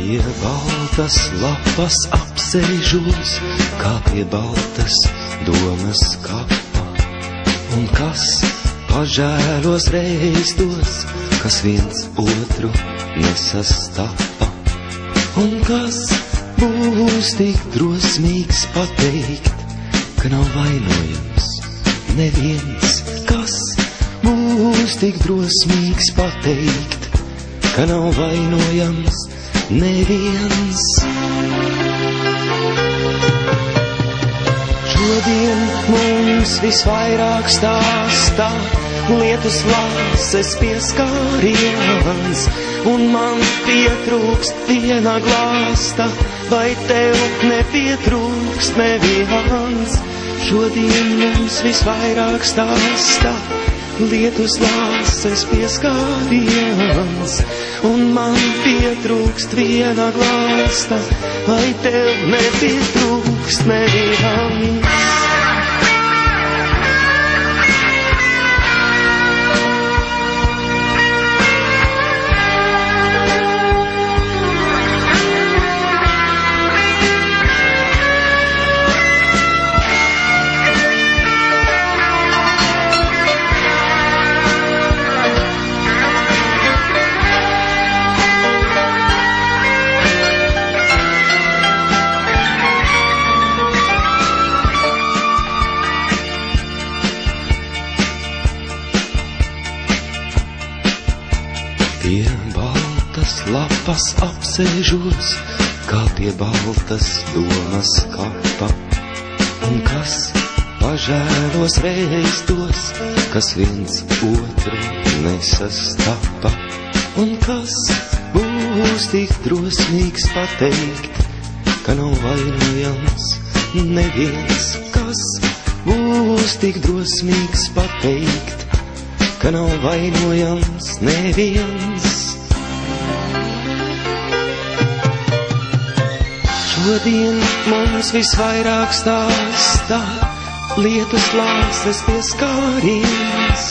Pie baltas lapas apsēžos, kā pie baltas domas kapa. Un kas pažēlos reiz tos, kas viens otru nesastapa. Un kas būs tik drosmīgs pateikt, ka nav vainojams neviens. Kas būs tik drosmīgs pateikt, ka nav vainojams neviens. Šodien mums visvairāk stāstā lietus lāses pieskāriens, un man pietrūkst viena glāsta, vai tev nepietrūkst neviens. Šodien mums visvairāk stāstā lietus lāses pieskāriens, un man pietrūkst viena glāsta, vai tev nepietrūkst neviens. Pie baltas lapas apsēžos, kā pie baltas domas kapa. Un kas pažēlos reiz tos, kas viens otru nesastapa. Un kas būs tik drosmīgs pateikt, ka nav vainojams neviens. Kas būs tik drosmīgs pateikt, ka nav vainojams neviens. Šodien mums visvairāk stāstā lietus lāses pieskāriens,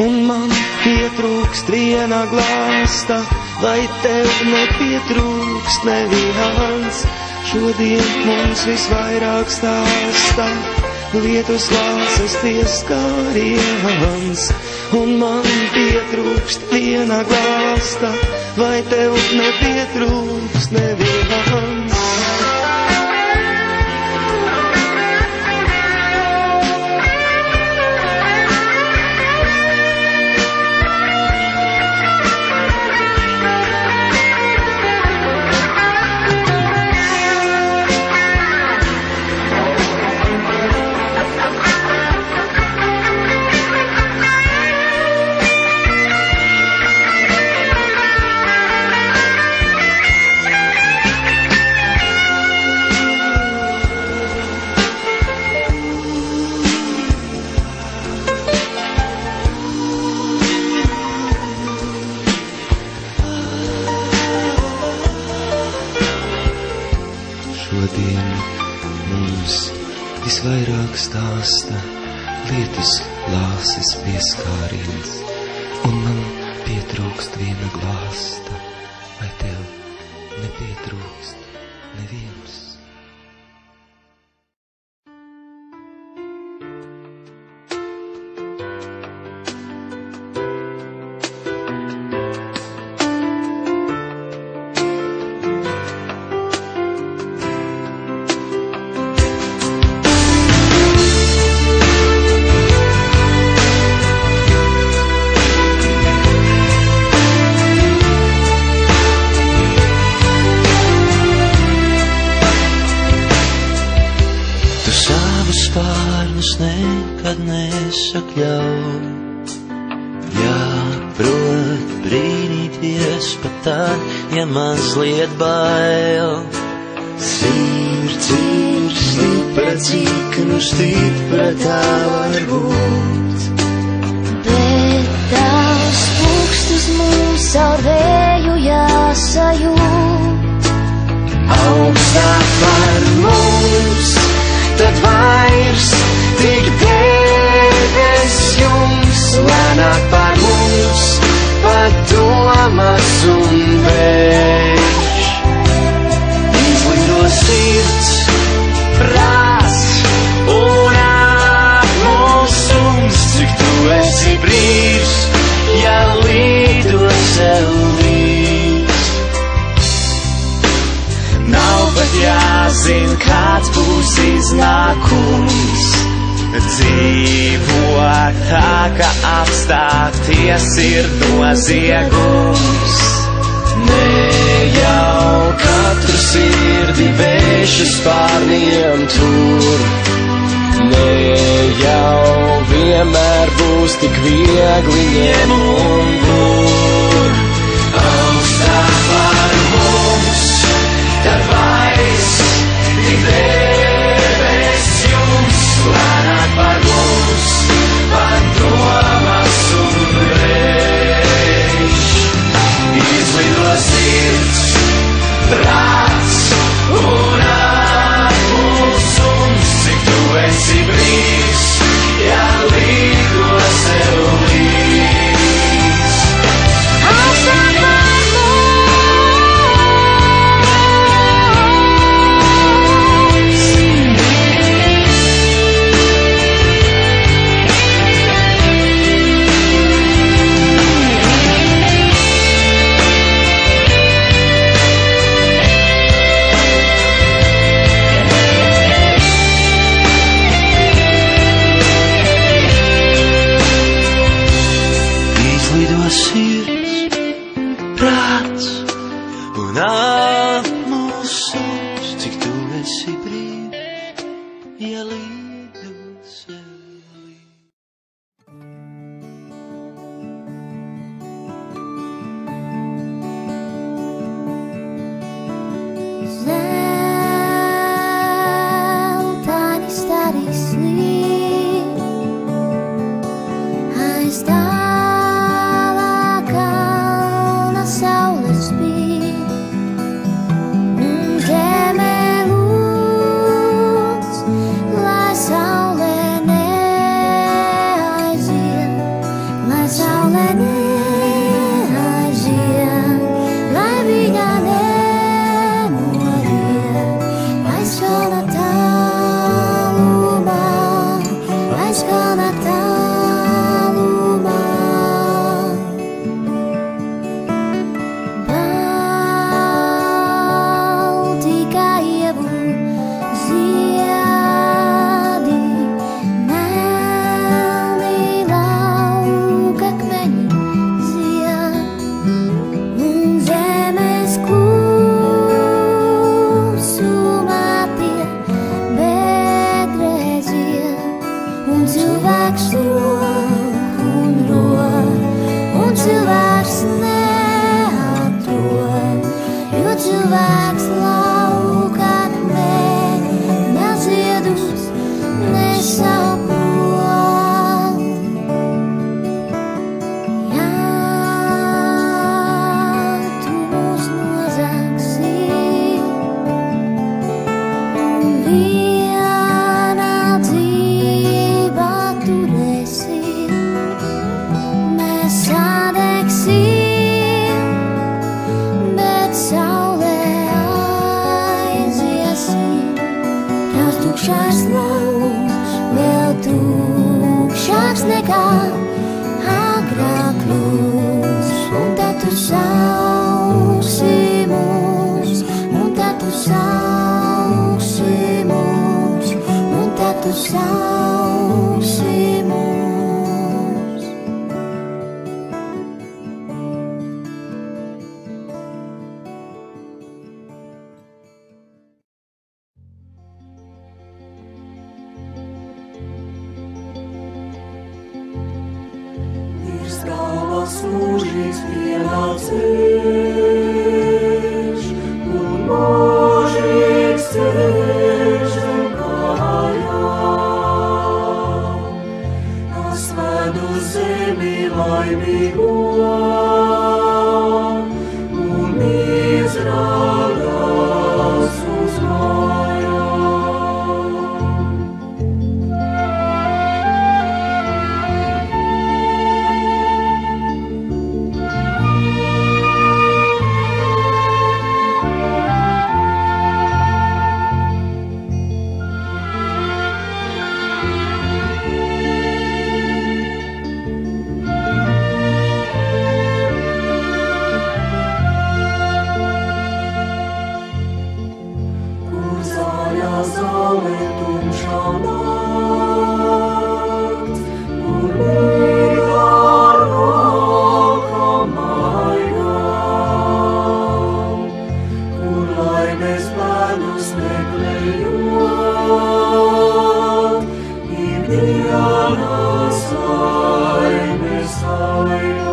un man pietrūkst viena glāsta, vai tev nepietrūkst neviens. Šodien mums visvairāk stāstā lietus lāses pieskāriens, un man pietrūkst viena glāsta, vai tev nepietrūkst neviens. Šodien mums visvairāk stāsta lietus lāses pieskāriens, un man pietrūkst viena glāsta, vai tev nepietrūkst neviens. Spārnus nekad nesakļauj, jāprot brīnīties pat tad, ja mazliet bail. Sirds ir stipra, cik nu stipra tā var būt, bet tavs pulkstis mums caur vēju jāsajūt. Augstāk par mums, tad vairs tik debes jums, lēnāk par mums, pat domas un vējš. Dzīvot tā, ka apstāties ir noziegums. Ne jau katru sirdi vēšu spārniem tur, ne jau vienmēr būs tik viegli ņem un gur. Augstāk par mums, tad vairs tik debes jums, lēnāk par mums, pat domas un vējš. Izlido sirds, prāts un atmūsums, cik tu esi brīvs, ja līgo sev līdz. Augstāk par sirds, prāts un atmūsums, cik tu esi brīvs, ja līdo sev līdz. Zeltaini stari slīd aiz saules spīd, un zeme lūdz, lai saule neaizien, lai saule neaizien, lai viņa nemorien, lai skana tālumā, lai skana tālumā. Cilvēks rok un rok, un cilvēks neatrod, jo cilvēks laukā neziedus, nesaprot. Ja tu mūs nozagsi, un viena dzīva turēsi, mēs sadegsim, bet saulē aiziesim. Tās tukšās lauks vēl tukšāks nekā agrāk kļūs, un tad tu sauksi mūs, un tad tu sauksi mūs, un tad tu sauksi mūs. Galvas mūžīgs pienācēs, un mūžīgs ceļš zem kājām. Tas ved uz zemi laimīgo, un izrādās uz mājām. manas laimes ainā.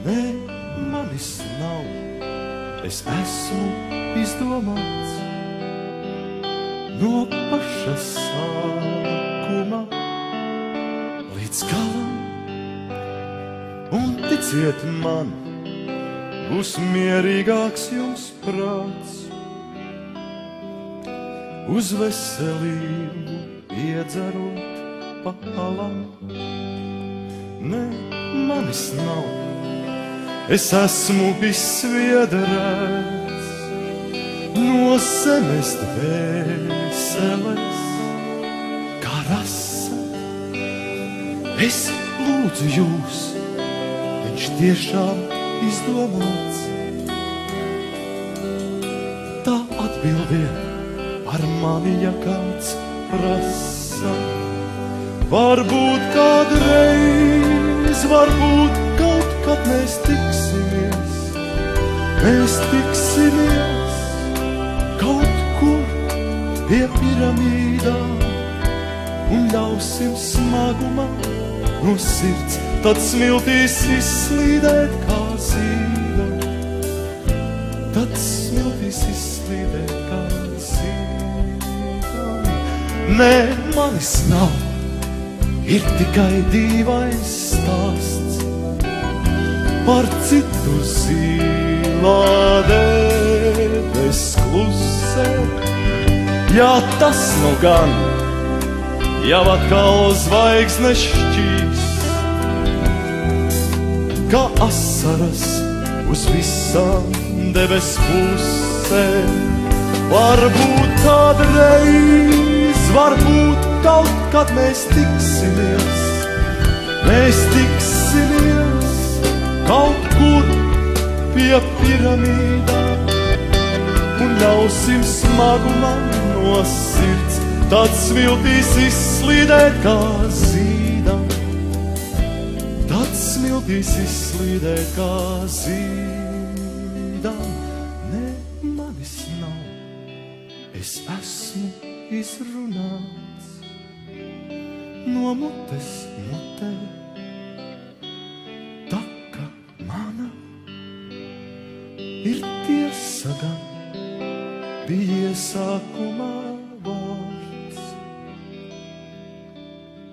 Nē, manis nav, es esmu izdomāts no paša sākuma līdz galam, un ticiet man, būs mierīgāks jums prāts, uz veselību iedzerot palam. Nē, manis nav, es esmu izsviedrēts no zemes dvēseles, kā rasa. Es lūdzu jūs, viņš tiešām izdomāts. Tā atbildiet par mani, ja kāds prasa. Varbūt kādreiz varbūt kaut kad mēs tiksimies kaut kur pie piramīdām un ļausim smagumā no sirds, tad smiltīs izslīdēt kā zīda. Tad smiltīs izslīdēt kā zīda. Nē, manis nav, ir tikai dīvains stāsts par citu zilā debes klusē. Jā, tas nu gan jau atkal zvaigznes šķīst, kā asaras uz visām debes pusēm. Varbūt kādreiz, varbūt kaut kad mēs tiksimies kaut kur pie piramīdām un ļausim smagumam no sirds, tad smiltīs izslīdēt kā zīda. Tad smiltīs izslīdēt kā zīda. Ne, manis nav, es esmu izrunāts no mutes mutē. Tā kā mana ir tiesa gan, bija iesākumā vārds,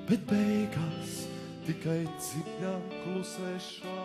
bet beigās tikai dziļā klusēšā.